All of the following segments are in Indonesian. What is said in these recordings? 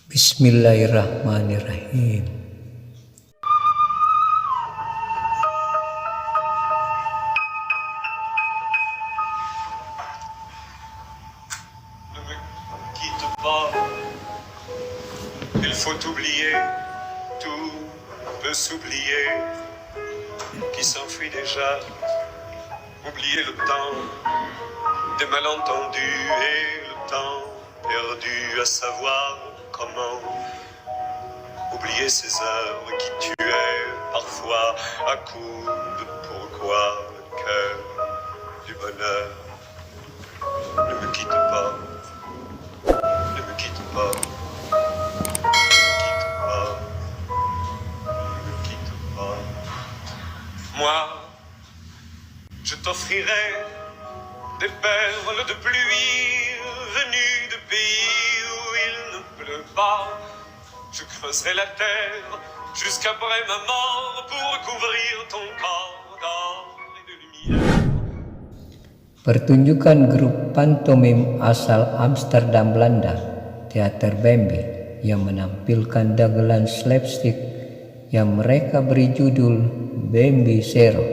Bismillahirrahmanirrahim. Ne me quitte pas, il faut oublier, tout peut s'oublier, qui s'enfuit déjà, oublier le temps des malentendus et le temps perdu à savoir comment oublier ces heures qui tuaient parfois à coups de pourquoi le cœur du bonheur. Ne me quitte pas, ne me quitte pas, ne me quitte pas, ne me quitte pas. Moi, je t'offrirai des perles de pluie venues de pays où il ne pleut pas. Je creuserai la terre jusqu'après ma mort pour couvrir ton corps d'or et de lumière. Pertunjukan grup pantomim asal Amsterdam, Belanda, Teater Bambi, yang menampilkan dagelan slapstick yang mereka beri judul Bambi Zero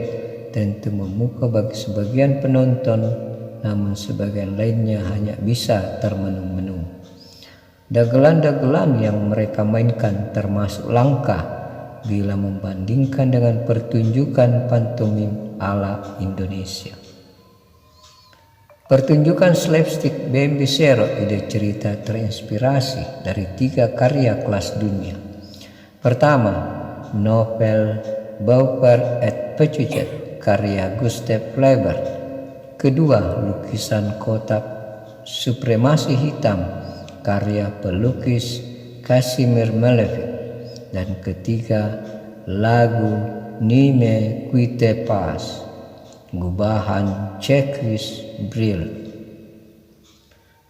tentu memukau bagi sebagian penonton, namun sebagian lainnya hanya bisa termenung-menung. Dagelan-dagelan yang mereka mainkan termasuk langka bila membandingkan dengan pertunjukan pantomim ala Indonesia. Pertunjukan slapstick Bambi Zero ide cerita terinspirasi dari 3 karya kelas dunia. Pertama, novel Pauper et Péchuchet karya Gustave Flaubert. Kedua, lukisan kotak Supremasi Hitam karya pelukis Casimir Malevich. Dan ketiga, lagu Ne me quitte pas gubahan Jacques Brel.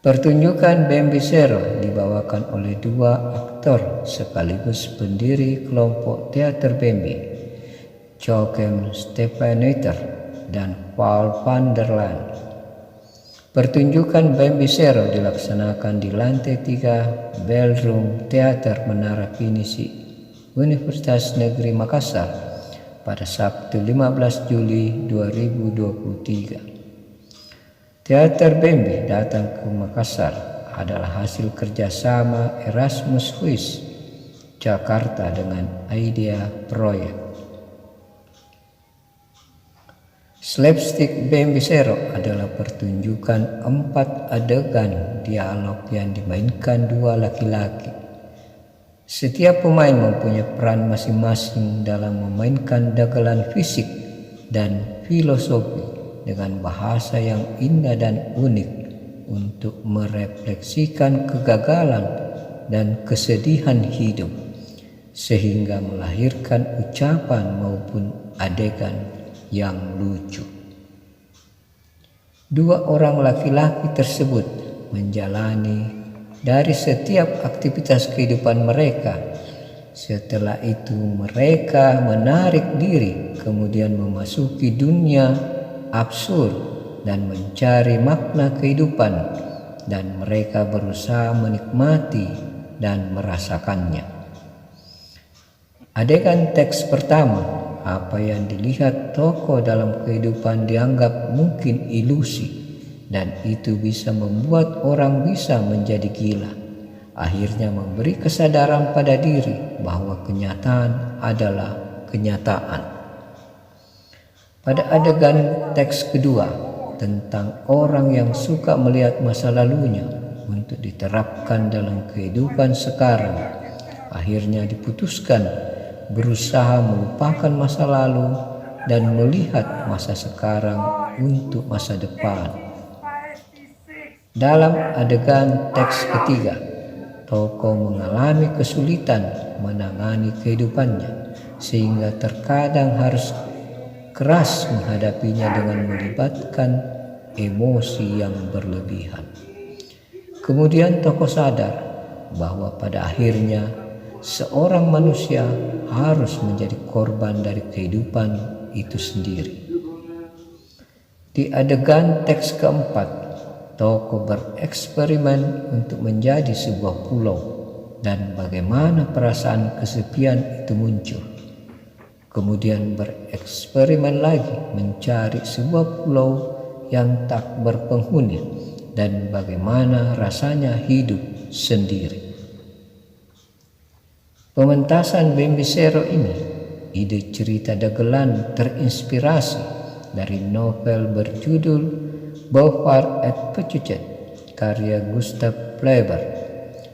Pertunjukan Bambi Zero dibawakan oleh 2 aktor sekaligus pendiri kelompok teater Bambi, Joachim Stephanetter dan Paul van der Laan. Pertunjukan Bambi Zero dilaksanakan di lantai 3 Ballroom Teater Menara Pinisi, Universitas Negeri Makassar pada Sabtu 15 Juli 2023. Teater Bambi datang ke Makassar adalah hasil kerjasama Erasmus Swiss Jakarta dengan Idea Project. Slapstick Bambi Zero adalah pertunjukan 4 adegan dialog yang dimainkan 2 laki-laki. Setiap pemain mempunyai peran masing-masing dalam memainkan dagelan fisik dan filosofi dengan bahasa yang indah dan unik untuk merefleksikan kegagalan dan kesedihan hidup, sehingga melahirkan ucapan maupun adegan yang lucu. 2 orang laki-laki tersebut menjalani dari setiap aktivitas kehidupan mereka. Setelah itu mereka menarik diri, kemudian memasuki dunia absurd dan mencari makna kehidupan, dan mereka berusaha menikmati dan merasakannya. Adegan teks pertama, apa yang dilihat tokoh dalam kehidupan dianggap mungkin ilusi, dan itu bisa membuat orang bisa menjadi gila. Akhirnya memberi kesadaran pada diri bahwa kenyataan adalah kenyataan. Pada adegan teks kedua, tentang orang yang suka melihat masa lalunya untuk diterapkan dalam kehidupan sekarang, akhirnya diputuskan berusaha melupakan masa lalu dan melihat masa sekarang untuk masa depan. Dalam adegan teks ketiga, tokoh mengalami kesulitan menangani kehidupannya, sehingga terkadang harus keras menghadapinya dengan melibatkan emosi yang berlebihan. Kemudian tokoh sadar bahwa pada akhirnya seorang manusia harus menjadi korban dari kehidupan itu sendiri. Di adegan teks keempat, tokoh bereksperimen untuk menjadi sebuah pulau dan bagaimana perasaan kesepian itu muncul. Kemudian bereksperimen lagi mencari sebuah pulau yang tak berpenghuni dan bagaimana rasanya hidup sendiri. Pementasan Bembisero ini, ide cerita dagelan terinspirasi dari novel berjudul Beauvoir et Péchuchet karya Gustave Flaubert,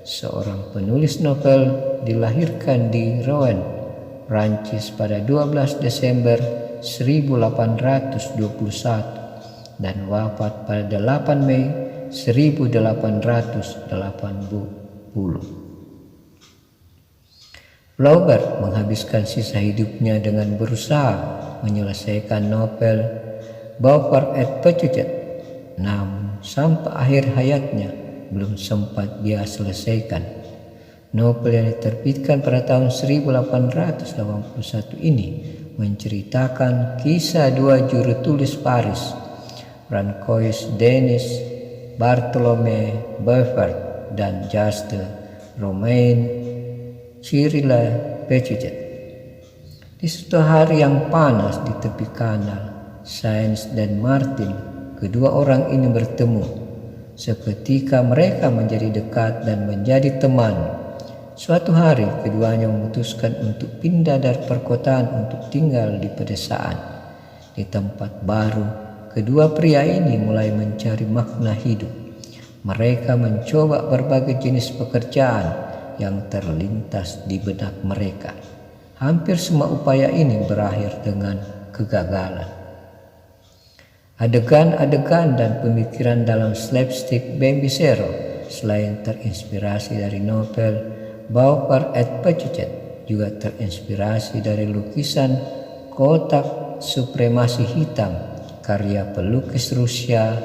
seorang penulis novel dilahirkan di Rouen, Prancis pada 12 Desember 1821 dan wafat pada 8 Mei 1880. Flaubert menghabiskan sisa hidupnya dengan berusaha menyelesaikan novel Beauvoir et Péchuchet, namun sampai akhir hayatnya belum sempat dia selesaikan. Novel yang diterbitkan pada tahun 1881 ini menceritakan kisah dua juru tulis Paris, Francois Denis Bartholomé Beauvoir dan Juste Romain Cyrille Péchuchet. Di suatu hari yang panas di tepi kanal Saint dan Martin, kedua orang ini bertemu. Seketika mereka menjadi dekat dan menjadi teman. Suatu hari keduanya memutuskan untuk pindah dari perkotaan untuk tinggal di pedesaan. Di tempat baru, kedua pria ini mulai mencari makna hidup. Mereka mencoba berbagai jenis pekerjaan yang terlintas di benak mereka. Hampir semua upaya ini berakhir dengan kegagalan. Adegan-adegan dan pemikiran dalam slapstick Bembisero selain terinspirasi dari novel Beauvoir et Péchuchet juga terinspirasi dari lukisan kotak supremasi hitam karya pelukis Rusia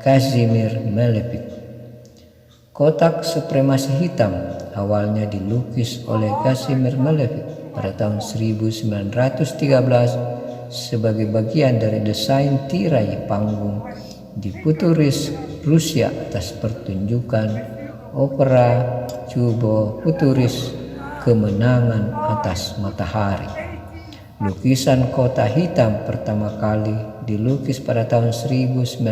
Kazimir Malevich. Kotak supremasi hitam awalnya dilukis oleh Kazimir Malevich pada tahun 1913 sebagai bagian dari desain tirai panggung di Futuris, Rusia atas pertunjukan opera Chubo Futuris Kemenangan Atas Matahari. Lukisan kota hitam pertama kali dilukis pada tahun 1905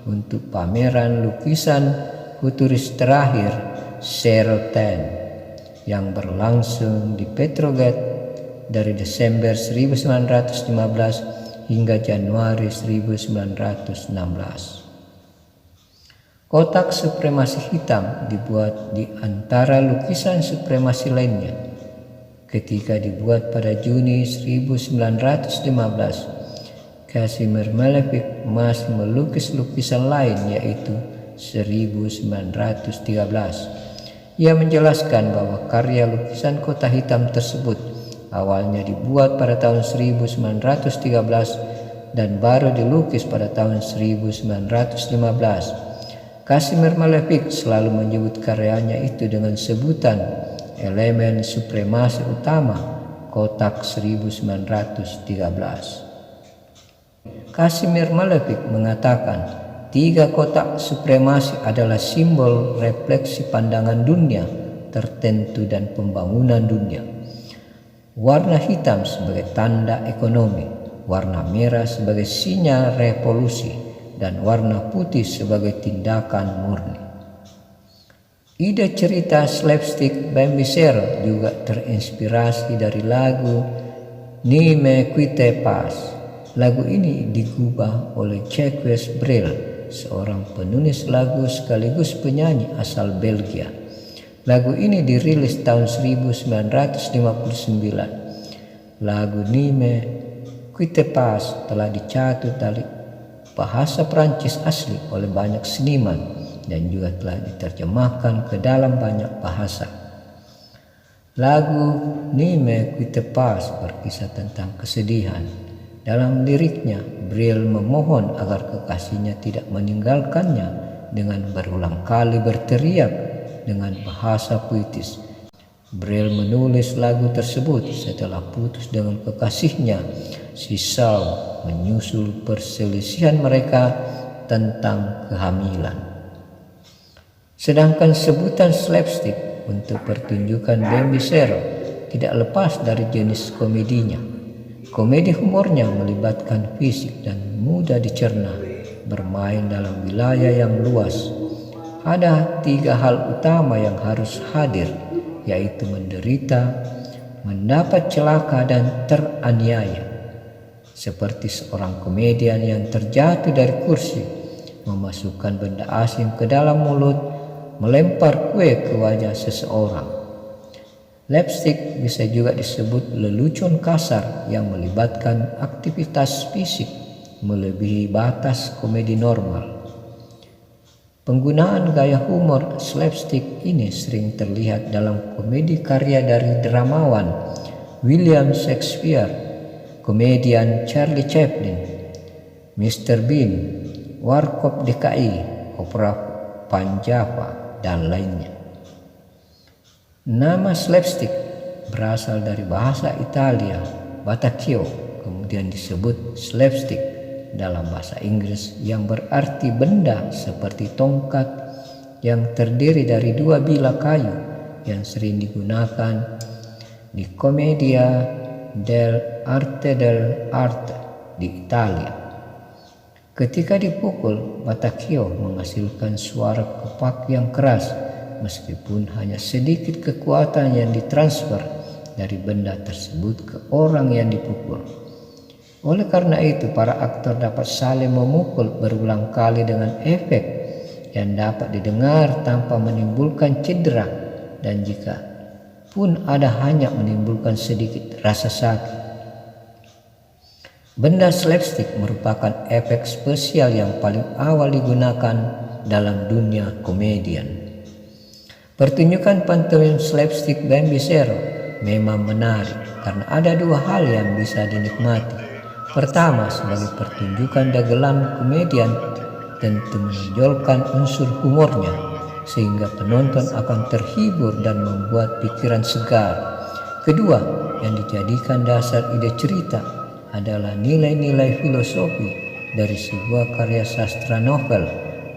untuk pameran lukisan futuris terakhir Seroten yang berlangsung di Petrograd dari Desember 1915 hingga Januari 1916. Kotak supremasi hitam dibuat di antara lukisan supremasi lainnya. Ketika dibuat pada Juni 1915, Kazimir Malevich masih melukis lukisan lain yaitu 1913. Ia menjelaskan bahwa karya lukisan kota hitam tersebut awalnya dibuat pada tahun 1913 dan baru dilukis pada tahun 1915. Kazimir Malevich selalu menyebut karyanya itu dengan sebutan elemen supremasi utama kotak 1913. Kazimir Malevich mengatakan 3 kotak supremasi adalah simbol refleksi pandangan dunia tertentu dan pembangunan dunia. Warna hitam sebagai tanda ekonomi, warna merah sebagai sinyal revolusi, dan warna putih sebagai tindakan murni. Ide cerita slapstick Bembisero juga terinspirasi dari lagu Ni me quitte pas. Lagu ini digubah oleh Jacques Brel, seorang penulis lagu sekaligus penyanyi asal Belgia. Lagu ini dirilis tahun 1959. Lagu Ni me quitte pas telah dicatut dari bahasa Prancis asli oleh banyak seniman dan juga telah diterjemahkan ke dalam banyak bahasa. Lagu Ni me quitte pas berkisah tentang kesedihan. Dalam liriknya, Brel memohon agar kekasihnya tidak meninggalkannya dengan berulang kali berteriak dengan bahasa puitis. Brel menulis lagu tersebut setelah putus dengan kekasihnya, si Saul, menyusul perselisihan mereka tentang kehamilan. Sedangkan sebutan slapstick untuk pertunjukan Bambi Sero tidak lepas dari jenis komedinya. Komedi humornya melibatkan fisik dan mudah dicerna, bermain dalam wilayah yang luas. Ada 3 hal utama yang harus hadir, yaitu menderita, mendapat celaka, dan teraniaya. Seperti seorang komedian yang terjatuh dari kursi, memasukkan benda asing ke dalam mulut, melempar kue ke wajah seseorang. Slapstick bisa juga disebut lelucon kasar yang melibatkan aktivitas fisik melebihi batas komedi normal. Penggunaan gaya humor slapstick ini sering terlihat dalam komedi karya dari dramawan William Shakespeare, komedian Charlie Chaplin, Mr. Bean, Warkop DKI, opera Panjava, dan lainnya. Nama slapstick berasal dari bahasa Italia, Batacchio, kemudian disebut slapstick dalam bahasa Inggris yang berarti benda seperti tongkat yang terdiri dari 2 bilah kayu yang sering digunakan di Commedia dell'arte di Italia. Ketika dipukul, Batacchio menghasilkan suara kepak yang keras meskipun hanya sedikit kekuatan yang ditransfer dari benda tersebut ke orang yang dipukul. Oleh karena itu, para aktor dapat saling memukul berulang kali dengan efek yang dapat didengar tanpa menimbulkan cedera, dan jika pun ada hanya menimbulkan sedikit rasa sakit. Benda slapstick merupakan efek spesial yang paling awal digunakan dalam dunia komedian. Pertunjukan pantomim slapstick Bambi Sero memang menarik karena ada 2 hal yang bisa dinikmati. Pertama, sebagai pertunjukan dagelan komedian tentu menonjolkan unsur humornya sehingga penonton akan terhibur dan membuat pikiran segar. Kedua, yang dijadikan dasar ide cerita adalah nilai-nilai filosofi dari sebuah karya sastra novel,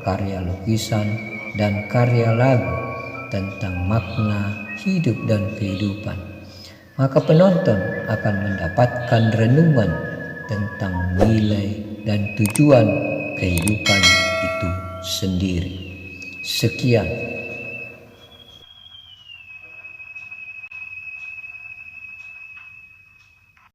karya lukisan, dan karya lagu tentang makna hidup dan kehidupan. Maka penonton akan mendapatkan renungan tentang nilai dan tujuan kehidupan itu sendiri. Sekian.